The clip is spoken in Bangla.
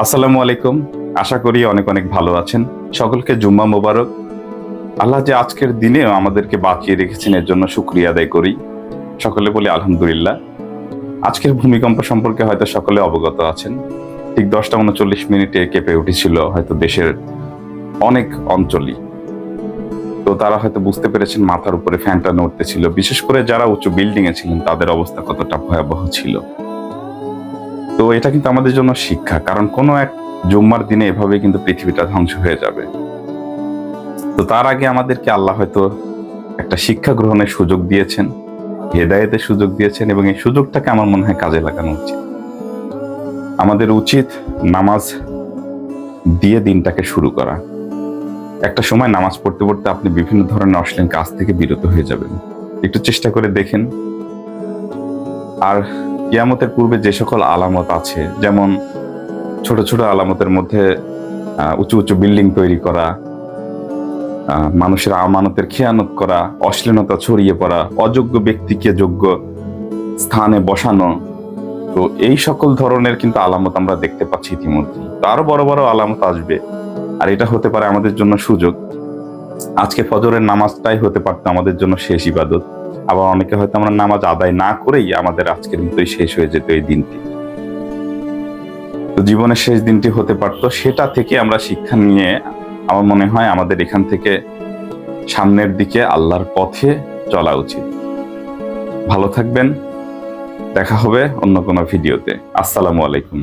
আসসালামু আলাইকুম। আশা করি অনেক অনেক ভালো আছেন। সকলকে জুম্মা মোবারক। আল্লাহ যে আজকের দিনেও আমাদেরকে বাঁচিয়ে রেখেছেন এর জন্য শুকরিয়া আদায় করি। সকলে বলি আলহামদুলিল্লাহ। আজকের ভূমিকম্প সম্পর্কে হয়তো সকলে অবগত আছেন। ঠিক 10টা 39 মিনিটে কেঁপে উঠেছিল হয়তো দেশের অনেক অঞ্চলই। তো তারা হয়তো বুঝতে পেরেছেন মাথার উপরে ফ্যানটা নড়তেছিল। বিশেষ করে যারা উঁচু বিল্ডিং এ ছিলেন তাদের অবস্থা কতটা ভয়াবহ ছিল। তো এটা কিন্তু আমাদের জন্য শিক্ষা, কারণ কোনো এক জুম্মার দিনে এভাবে কিন্তু পৃথিবীটা ধ্বংস হয়ে যাবে। তো তার আগে আমাদেরকে আল্লাহ হয়তো একটা শিক্ষা গ্রহণের সুযোগ দিয়েছেন, হেদায়েতের সুযোগ দিয়েছেন, এবং এই সুযোগটাকে আমার মনে হয় কাজে লাগানো উচিত। আমাদের উচিত নামাজ দিয়ে দিনটাকে শুরু করা। একটা সময় নামাজ পড়তে পড়তে আপনি বিভিন্ন ধরনের অশ্লীল কাজ থেকে বিরত হয়ে যাবেন। একটু চেষ্টা করে দেখেন। আর কিয়ামতের পূর্বে যে সকল আলামত আছে, যেমন ছোট ছোট আলামতের মধ্যে উঁচু উঁচু বিল্ডিং তৈরি করা, মানুষের আমানতের খেয়ানত করা, অশ্লীলতা ছড়িয়ে পড়া, অযোগ্য ব্যক্তিকে যোগ্য স্থানে বসানো, তো এই সকল ধরনের কিন্তু আলামত আমরা দেখতে পাচ্ছি ইতিমধ্যে। তো আরো বড় বড় আলামত আসবে, আর এটা হতে পারে আমাদের জন্য সুযোগ। আজকে ফজরের নামাজটাই হতে পারতো আমাদের জন্য শেষ ইবাদত। আবার অনেকে হয়তো আমরা নামাজ আদায় না করেই আমাদের আজকের মতোই শেষ হয়ে যেত এই দিনটি। তো জীবনের শেষ দিনটি হতে পারতো, সেটা থেকে আমরা শিক্ষা নিয়ে আমার মনে হয় আমাদের এখান থেকে সামনের দিকে আল্লাহর পথে চলা উচিত। ভালো থাকবেন। দেখা হবে অন্য কোনো ভিডিওতে। আসসালামু আলাইকুম।